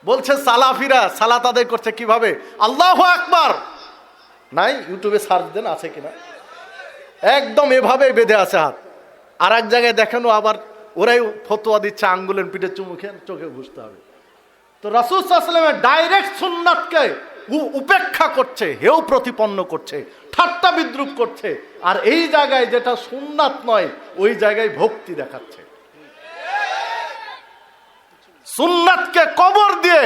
বলছে সালাফিরা সালাত আদায় করছে কিভাবে, আল্লাহু আকবার। নাই, ইউটিউবে সার্চ দেন, আছে কিনা। একদম এভাবে বেঁধে আছে হাত। আর এক জায়গায় দেখানো আবার ওরাই ফতোয়া দিচ্ছে আঙ্গুলের পিঠে চুমু খেয়ে চোখে ঘুষতে হবে। তো রাসূল সাল্লাল্লাহু আলাইহি ওয়াসাল্লামের ডাইরেক্ট সুন্নাতকে উপেক্ষা করছে, হেও প্রতিপন্ন করছে, ঠাট্টা বিদ্রুপ করছে। আর এই জায়গায় যেটা সুন্নাত নয় ওই জায়গায় ভক্তি দেখাচ্ছে। সুন্নাতকে কবর দিয়ে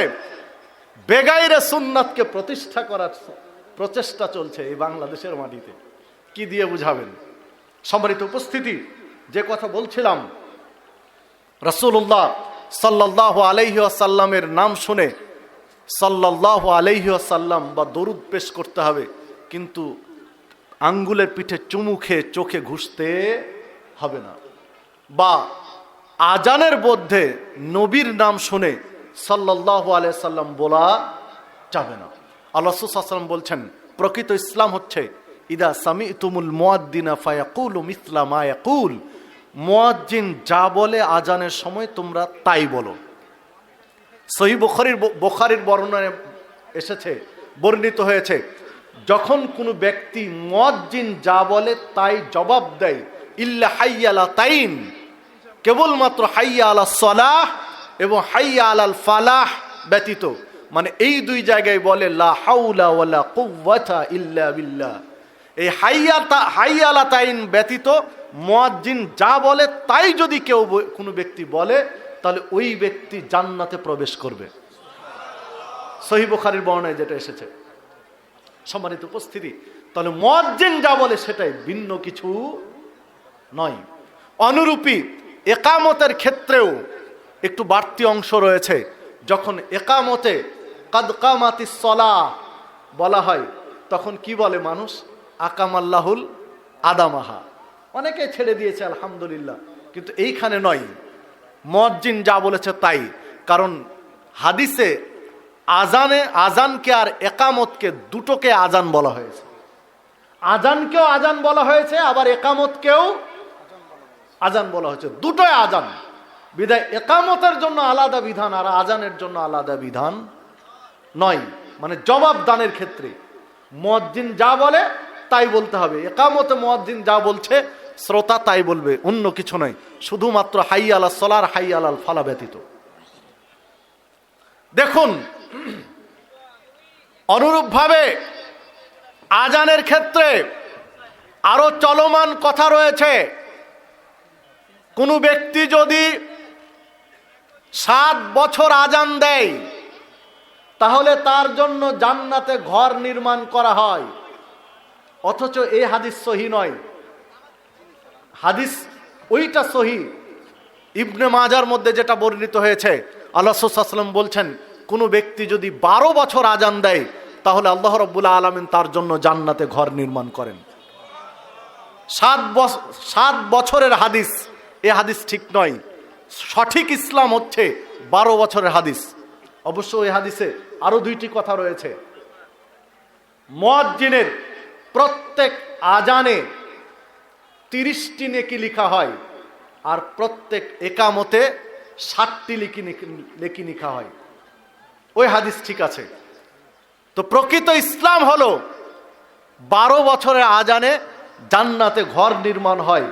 বেগাইরে সুন্নাতকে প্রতিষ্ঠা করার প্রচেষ্টা চলছে এই বাংলাদেশের মাটিতে। কি দিয়ে বুঝাবেন? সম্মানিত উপস্থিতি, যে কথা বলছিলাম, রাসূলুল্লাহ সাল্লাল্লাহু আলাইহি ওয়াসাল্লামের নাম শুনে সাল্লাল্লাহু আলাইহি ওয়াসাল্লাম বা দরুদ পেশ করতে হবে, কিন্তু আঙ্গুলের পিঠে চুমু খেয়ে চোখে ঘুষতে হবে না। বা আজানের মধ্যে নবীর নাম শুনে সাল্লাল্লাহু আলাইহি সাল্লাম বলা যাবে না। আল্লাহ রাসূল সাল্লাল্লাহু আলাইহি ওয়াসাল্লাম বলছেন, প্রকৃত ইসলাম হচ্ছে ইদা সামি'তুমুল মুয়াদ্দিনা ফায়াকুলু মিসলা মা ইয়াকুল, মুয়াজ্জিন যা বলে আজানের সময় তোমরা তাই বলো। সহিহ বুখারীর বর্ণনায় এসেছে, বর্ণিত হয়েছে, যখন কোনো ব্যক্তি মুয়াজ্জিন যা বলে তাই জবাব দেয়, ইল্লা হাইয়া আলা তাইন, কেবলমাত্র হাইয়া আলা সালাহ এবং হাইয়া আলাল ফালাহ ব্যতীত, মানে এই দুই জায়গায় বলে লা হাওলা ওয়ালা কুওয়াতা ইল্লা বিল্লাহ, এই হাইয়া আলা তাইন ব্যতীত মুয়াজ্জিন যা বলে তাই যদি কেউ কোনো ব্যক্তি বলে, তাহলে ওই ব্যক্তি জান্নাতে প্রবেশ করবে। সহিহ বুখারীর বর্ণনায় যেটা এসেছে। সম্মানিত উপস্থিতি, তাহলে মুয়াজ্জিন যা বলে সেটাই, ভিন্ন কিছু নয়। অনুরূপী একামতের ক্ষেত্রেও একটু বাড়তি অংশ রয়েছে। যখন একামতে কাদ কামাতিস সালাহ বলা হয়, তখন কি বলে মানুষ? আকামাল্লাহুল আদামাহা। অনেকে ছেড়ে দিয়েছে আলহামদুলিল্লাহ, কিন্তু এইখানে নয়, মুয়াজ্জিন যা বলেছে তাই। কারণ হাদিসে আজানকে আর একামতকে দুটোকে আজান বলা হয়েছে। আজানকেও আজান বলা হয়েছে, আবার একামতকেও আজান বলা হয়েছে, দুটোই আজান। বিধায় একামতের জন্য আলাদা বিধান আর আজানের জন্য আলাদা বিধান নয়। মানে জবাব দানের ক্ষেত্রে মুয়াজ্জিন যা বলে তাই বলতে হবে। একামতে মুয়াজ্জিন যা বলছে শ্রোতা তাই বলবে, অন্য কিছু নয়, শুধুমাত্র হাইয়া আলাস সালাহ হাইয়া আলাল ফালাহ ব্যতীত। দেখুন, অনুরূপভাবে আজানের ক্ষেত্রে আরো চলমান কথা রয়েছে। কোনো ব্যক্তি যদি 7 বছর আজান দেয়, তাহলে তার জন্য জান্নাতে ঘর নির্মাণ করা হয়। অথচ এই হাদিস সহিহ নয়। হাদিস ওইটা সহিহ, ইবনে মাজার মধ্যে যেটা বর্ণিত হয়েছে, আল্লাহ রাসূল সাল্লাল্লাহু আলাইহি ওয়াসাল্লাম বলছেন, কোনো ব্যক্তি যদি 12 বছর আজান দেয়, তাহলে আল্লাহ রাব্বুল আলামিন তার জন্য জান্নাতে ঘর নির্মাণ করেন। 7 বছরের হাদিস, এ হাদিস ঠিক নয়। সঠিক ইসলাম হচ্ছে 12 বছরের হাদিস। অবশ্য এই হাদিসে আরো 2টি কথা রয়েছে। মুয়াজ্জিনের প্রত্যেক আজানে 30টি নেকি লেখা হয়, আর প্রত্যেক একামতে 60টি নেকি লেখা হয়। ওই হাদিস ঠিক আছে। তো প্রকৃত ইসলাম হলো 12 বছরের আজানে জান্নাতে ঘর নির্মাণ হয়।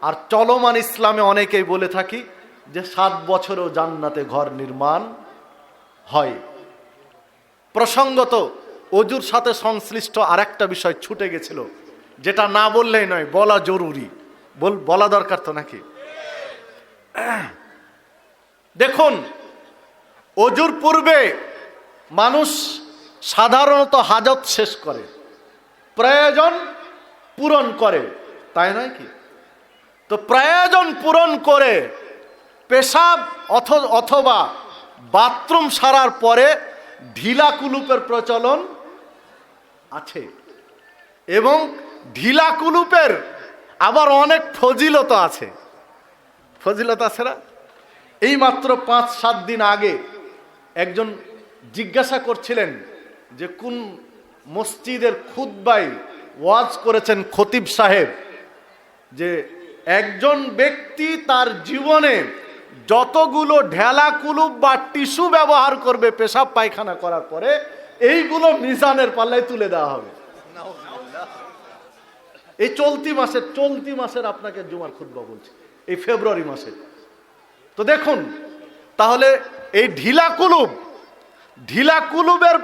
আর চলমান ইসলামে অনেকেই বলে থাকি যে 7 বছরেও জান্নাতে ঘর নির্মাণ হয়। প্রসঙ্গত ওযুর সাথে সংশ্লিষ্ট আরেকটা বিষয় ছুটে গেছিল, যেটা না বললেই নয়, বলা জরুরি। বলা দরকার তো নাকি? দেখুন, ওযুর পূর্বে মানুষ সাধারণত হাজত শেষ করে, প্রয়োজন পূরণ করে, তাই নয় কি? তো প্রয়োজন পূরণ করে পেশাব অথবা বাথরুম সারার পরে ঢিলা কুলুপের প্রচলন আছে। এবং ঢিলা কুলুপের আবার অনেক ফজিলত আছে। ফজিলত আছে না? এই মাত্র 5-7 দিন আগে একজন জিজ্ঞাসা করছিলেন যে কোন মসজিদের খুতবায় ওয়াজ করেছেন খতিব সাহেব, যে একজন ব্যক্তি তার জীবনে যতগুলো ঢেলা কুলুপ বা টিস্যু ব্যবহার করবে পেশাব পায়খানা করার পরে, এইগুলো মিজানের পাল্লায় তুলে দেওয়া হবে। এই চলতি মাসের আপনাকে জুমার খুতবা বলছি, এই ফেব্রুয়ারি মাসে। তো দেখুন তাহলে এই ঢিলা কুলুবের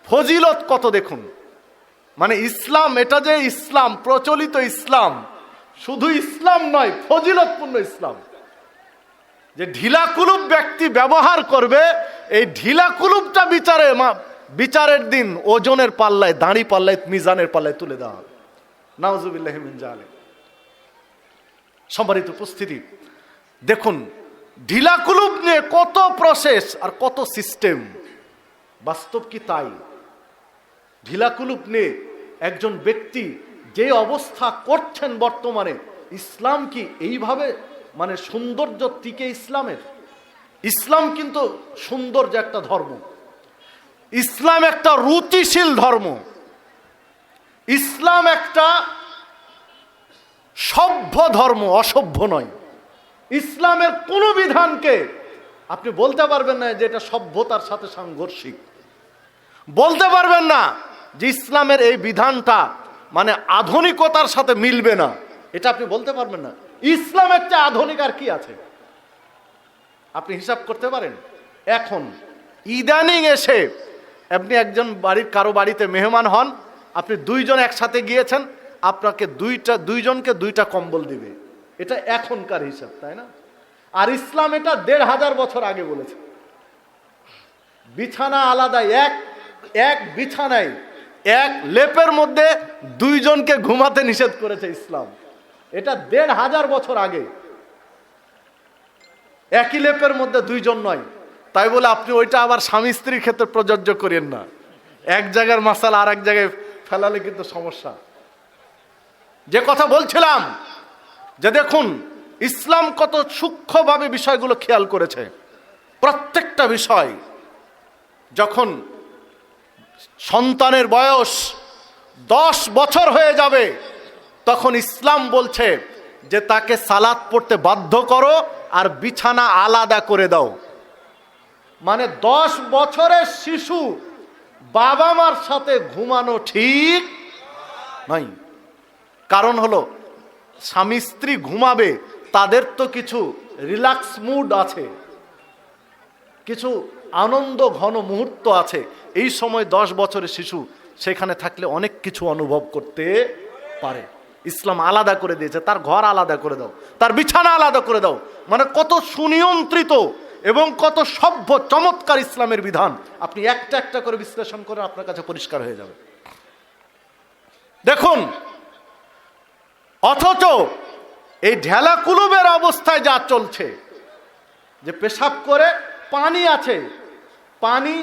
ফজিলত কত দেখুন। মানে ইসলাম, এটা যে ইসলাম, প্রচলিত ইসলাম, শুধু ইসলাম নয়, ফজিলতপূর্ণ ইসলাম। যে ঢিলা কুলুব ব্যক্তি ব্যবহার করবে, এই ঢিলা কুলুবটা বিচারের দিন ওজনের পাল্লায়, দাঁড়ি পাল্লায়, মিজানের পাল্লায় তুলে দেওয়া হবে। নাউজুবিল্লাহি মিন যালিক। সম্মানিত উপস্থিতি, দেখুন ঢিলা কুলুব নিয়ে কত প্রসেস আর কত সিস্টেম। বাস্তব কি তাই? ঢিলা কুলুব নিয়ে একজন ব্যক্তি যে অবস্থা করছেন বর্তমানে, ইসলাম কি এইভাবে মানে সৌন্দর্য টিকে ইসলামের? ইসলাম কিন্তু সৌন্দর্য একটা ধর্ম, ইসলাম একটা রুচিশীল ধর্ম, ইসলাম একটা সভ্য ধর্ম, অসভ্য নয়। ইসলামের কোন বিধানকে আপনি বলতে পারবেন না যে এটা সভ্যতার সাথে সাংঘর্ষিক। বলতে পারবেন না যে ইসলামের এই বিধানটা মানে আধুনিকতার সাথে মিলবে না, এটা আপনি বলতে পারবেন না। ইসলামের চেয়ে আধুনিক আর কি আছে আপনি হিসাব করতে পারেন? এখন ইদানিং এসে আপনি একজন কারো বাড়িতে মেহমান হন, আপনি দুইজন একসাথে গিয়েছেন, আপনাকে দুইজনকে দুইটা কম্বল দিবে, এটা এখনকার হিসাব, তাই না? আর ইসলাম এটা ১৫০০ বছর আগে বলেছে। বিছানা আলাদা, এক বিছানায় এক লেপের মধ্যে দুইজনকে ঘুমাতে নিষেধ করেছে ইসলাম। এটা ১৫০০ বছর আগে। একই লেপের মধ্যে দুইজন নয়, তাই বলে আপনি ওইটা আবার স্বামী স্ত্রীর ক্ষেত্রে প্রযোজ্য করেন না। এক জায়গার মাসালা আর এক জায়গায় ফেলালে কিন্তু সমস্যা। যে কথা বলছিলাম যে দেখুন ইসলাম কত সূক্ষ্মভাবে বিষয়গুলো খেয়াল করেছে। প্রত্যেকটা বিষয়, যখন সন্তানের বয়স 10 বছর হয়ে যাবে, তখন ইসলাম বলছে যে তাকে সালাত পড়তে বাধ্য করো আর বিছানা আলাদা করে দাও। মানে 10 বছরের শিশু বাবা মার সাথে ঘুমানো ঠিক নয়। কারণ হলো স্বামী স্ত্রী ঘুমাবে, তাদের তো কিছু রিল্যাক্স মুড আছে, কিছু আনন্দ ঘন মুহূর্ত আছে। এই সময় 10 বছরের শিশু সেখানে থাকলে অনেক কিছু অনুভব করতে পারে। ইসলাম আলাদা করে দিয়েছে, তার ঘর আলাদা করে দাও, তার বিছানা আলাদা করে দাও। মানে কত সুনিয়ন্ত্রিত এবং কত সভ্য চমৎকার ইসলামের বিধান। আপনি একটা একটা করে বিশ্লেষণ করে আপনার কাছে পরিষ্কার হয়ে যাবে। দেখুন, অথচ এই ঢেলা কুলুবের অবস্থায় যা চলছে, যে পেশাব করে পানি আছে, পানি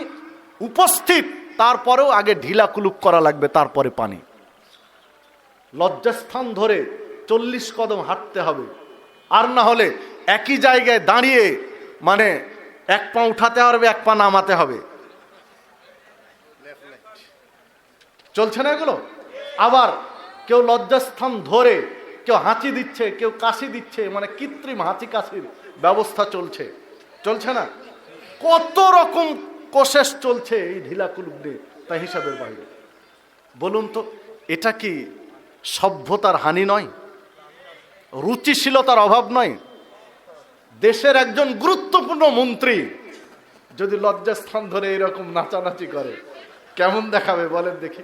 উপস্থিত, তারপরেও আগে ঢিলা কুলুপ করা লাগবে, তারপরে পানি। লজ্জাস্থান ধরে 40 কদম হাঁটতে হবে, আর না হলে একই জায়গায় দাঁড়িয়ে মানে এক পা উঠাতে হবে, এক পা নামাতে হবে। চলছে না এগুলো? আবার কেউ লজ্জাস্থান ধরে কেউ হাঁচি দিচ্ছে, কেউ কাশি দিচ্ছে, মানে কৃত্রিম হাঁচি কাশির ব্যবস্থা চলছে, চলছে না? কত রকম কোশেষ চলছে এই ঢিলা কুলুপ দিয়ে, তা হিসাবের বাইরে। বলুন তো, এটা কি সভ্যতার হানি নয়? রুচিশীলতার অভাব নয়? দেশের একজন গুরুত্বপূর্ণ মন্ত্রী যদি লজ্জাস্থান ধরে এরকম নাচানাচি করে, কেমন দেখাবে বলেন দেখি?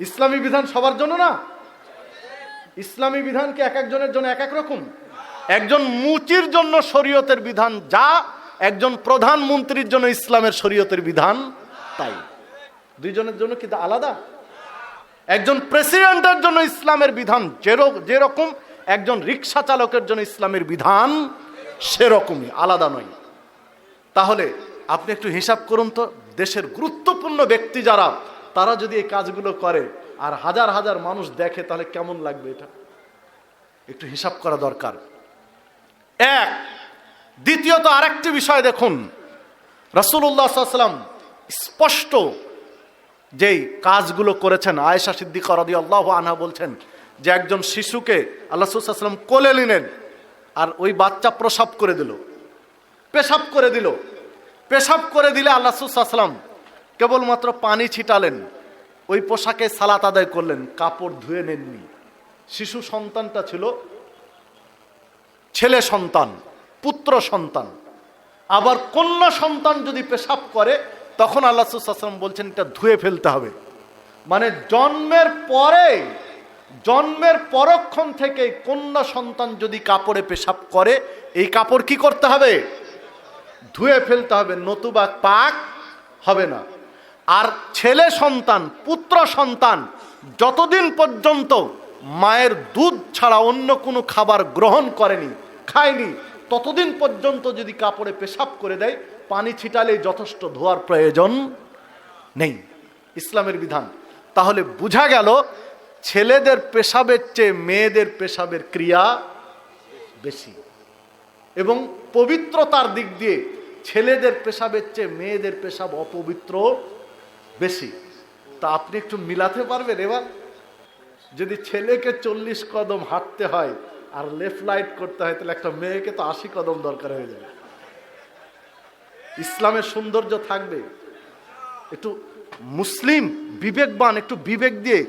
ইসলামী বিধান সবার জন্য না। ইসলামী বিধান কি এক একজনের জন্য এক এক রকম? একজন মুচির জন্য শরীয়তের বিধান যা, একজন প্রধানমন্ত্রীর জন্য ইসলামের শরীয়তের বিধান তাই। দুইজনের জন্য কি আলাদা? একজন প্রেসিডেন্টের জন্য ইসলামের বিধান যেরকম, একজন রিক্সা চালকের জন্য ইসলামের বিধান সেরকমই, আলাদা নয়। তাহলে আপনি একটু হিসাব করুন তো, দেশের গুরুত্বপূর্ণ ব্যক্তি যারা, তারা যদি এই কাজগুলো করে আর হাজার হাজার মানুষ দেখে, তাহলে কেমন লাগবে? এটা একটু হিসাব করা দরকার। এক, দ্বিতীয়ত আরেকটি বিষয় দেখুন, রাসূলুল্লাহ সাল্লাল্লাহু আলাইহি ওয়াসাল্লাম স্পষ্ট যেই কাজগুলো করেছেন। আয়েশা সিদ্দিকা রাদিয়াল্লাহু আনহা বলছেন যে একজন শিশুকে আল্লাহ রাসূল সাল্লাল্লাহু আলাইহি ওয়াসাল্লাম কোলে নিলেন, আর ওই বাচ্চা প্রসব করে দিল। পেশাব করে দিল। পেশাব করে দিলে আল্লাহ রাসূল সাল্লাল্লাহু আলাইহি ওয়াসাল্লাম কেবলমাত্র পানি ছিটালেন, ওই পোশাকে সালাত আদায় করলেন, কাপড় ধুয়ে নেননি। শিশু সন্তানটা ছিল ছেলে সন্তান, পুত্র সন্তান। আবার কন্যা সন্তান যদি পেশাব করে তখন আল্লাহ রাসূল সাল্লাল্লাহু আলাইহি ওয়াসাল্লাম বলছেন এটা ধুয়ে ফেলতে হবে। মানে জন্মের পরক্ষণ থেকে কন্যা সন্তান যদি কাপড়ে পেশাব করে, এই কাপড় কি করতে হবে? ধুয়ে ফেলতে হবে, নতুবা পাক হবে না। আর ছেলে সন্তান, পুত্র সন্তান যতদিন পর্যন্ত মায়ের দুধ ছাড়া অন্য কোনো খাবার গ্রহণ করেনি, খায়নি, ততদিন পর্যন্ত যদি কাপড়ে পেশাব করে দেয়, পানি ছিটালে যথেষ্ট, ধোয়ার প্রয়োজন নেই। ইসলামের বিধান। তাহলে বোঝা গেল ছেলেদের পেশাবের চেয়ে মেয়েদের পেশাবের ক্রিয়া বেশি, এবং পবিত্রতার দিক দিয়ে ছেলেদের পেশাবের চেয়ে মেয়েদের পেশাব অপবিত্র বেশি। তা আপনি একটু মিলাতে পারবেন? এবার যদি ছেলেকে 40 কদম হাঁটতে হয় আর লেফট রাইট করতে হয়, তাহলে একটা মেয়েকে তো 80 কদম দরকার হয়ে যাবে। ইসলামের সৌন্দর্য থাকবে। একটু মুসলিম বিবেকবান, একটু বিবেক দিয়ে,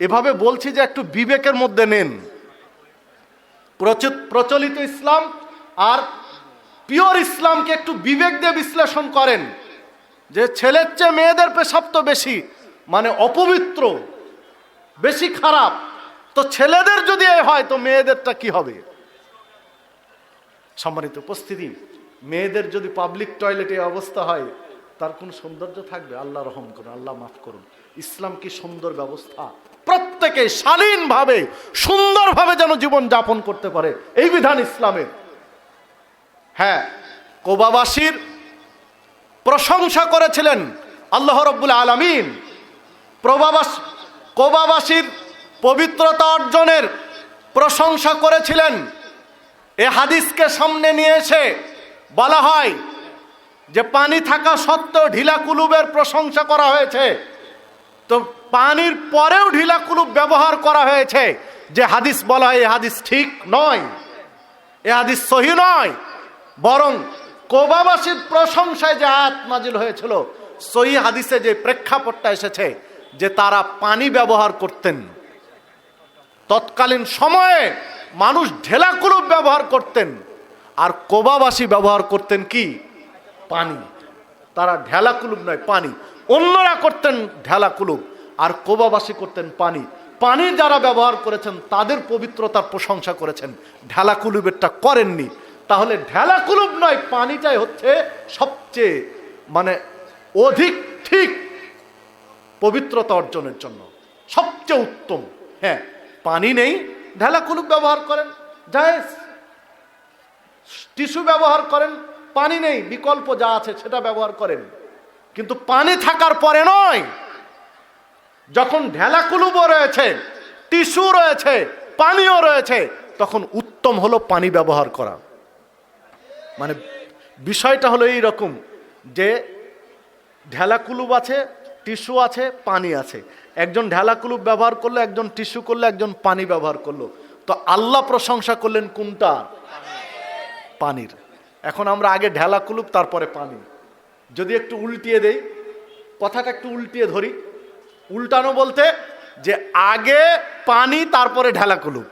এভাবে বলছি যে একটু বিবেকের মধ্যে নেন। প্রচলিত ইসলাম আর পিওর ইসলামকে একটু বিবেক দিয়ে বিশ্লেষণ করেন, যে ছেলের চেয়ে মেয়েদের পেশাব তো বেশি, মানে অপবিত্র, বেশি খারাপ। তো ছেলেদের যদি হয় তো মেয়েদেরটা কি হবে? সম্মানিত উপস্থিতি, মেয়েদের যদি পাবলিক টয়লেটে অবস্থা হয়, তার কোন সৌন্দর্য থাকবে? আল্লাহ রহম করুন, আল্লাহ মাফ করুন। ইসলাম কি সুন্দর ব্যবস্থা! প্রত্যেকে শালীনভাবে, সুন্দরভাবে যেন জীবন যাপন করতে পারে, এই বিধান ইসলামের। হ্যাঁ, কোবাবাসীর প্রশংসা করেছিলেন আল্লাহ রাব্বুল আলামিন। কোবাবাসীর পবিত্রতা অর্জনের প্রশংসা করেছিলেন। এ হাদিসকে সামনে নিয়ে এসে বলা হয় যে পানি থাকা সত্ত্বেও ঢিলা কুলুবের প্রশংসা করা হয়েছে। তো পানির পরেও ঢিলা কুলুব ব্যবহার করা হয়েছে, যে হাদিস বলা হয়, এ হাদিস ঠিক নয়, এ হাদিস সহিহ নয়। বরং কোবাবাসীর প্রশংসায় যে আয়াত নাজিল হয়েছিল, সহিহ হাদিসে যে প্রেক্ষাপটটা এসেছে, যে তারা পানি ব্যবহার করতেন। তৎকালীন সময়ে মানুষ ঢেলা কুলুব ব্যবহার করতেন, আর কোবাবাসী ব্যবহার করতেন কি? পানি। তারা ঢেলা কুলুব নয়, পানি। অন্যরা করতেন ঢেলা কুলুব, আর কোবাবাসী করতেন পানি। পানি যারা ব্যবহার করেছেন তাদের পবিত্রতার প্রশংসা করেছেন, ঢেলা কুলুবেরটা করেননি। তাহলে ঢেলা কুলুব নয়, পানিটাই হচ্ছে সবচেয়ে মানে অধিক ঠিক পবিত্রতা অর্জনের জন্য সবচেয়ে উত্তম। হ্যাঁ, পানি নেই, ঢেলা কুলুব ব্যবহার করেন, জায়েজ। টিস্যু ব্যবহার করেন, পানি নেই, বিকল্প যা আছে সেটা ব্যবহার করেন, কিন্তু পানি থাকার পরে নয়। যখন ঢেলা কুলুবও রয়েছে, টিস্যু রয়েছে, পানিও রয়েছে, তখন উত্তম হলো পানি ব্যবহার করা। মানে বিষয়টা হলো এই রকম, যে ঢেলা কুলুব আছে, টিস্যু আছে, পানি আছে। একজন ঢেলা কুলুব ব্যবহার করলো, একজন টিস্যু করলো, একজন পানি ব্যবহার করলো। তো আল্লাহ প্রশংসা করলেন কোনটা? পানির। এখন আমরা আগে ঢেলা কুলুব, তারপরে পানি। যদি একটু উল্টিয়ে দেই, কথাটা একটু উল্টিয়ে ধরি, উল্টানো বলতে যে আগে পানি তারপরে ঢেলা কুলুব,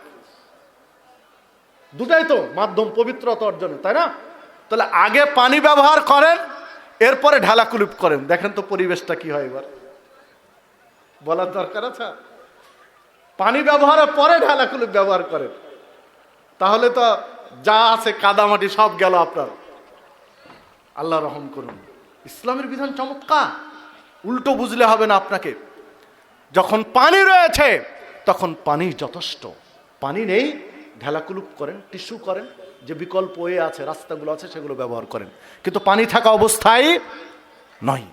দুটাই তো মাধ্যম পবিত্রতা অর্জনে, তাই না? তাহলে আগে পানি ব্যবহার করেন, এরপরে ঢেলা কুলুব করেন। দেখেন তো পরিবেশটা কি হয়। এবার বলার দরকার আছে? পানি ব্যবহারের পরে ঢেলা কুলুব ব্যবহার করেন, তাহলে তো যা আছে কাদামাটি সব গেল আপনার। আল্লাহ রহম করুন। ইসলামের বিধান চমৎকার, উল্টো বুঝলে হবে না আপনাকে। যখন পানি রয়েছে তখন পানি যথেষ্ট, পানি নেই ঢেলা কুলুপ করেন, টিস্যু করেন, যে বিকল্প ওয়ে আছে, রাস্তাগুলো আছে, সেগুলো ব্যবহার করেন, কিন্তু পানি থাকা অবস্থায় নয়।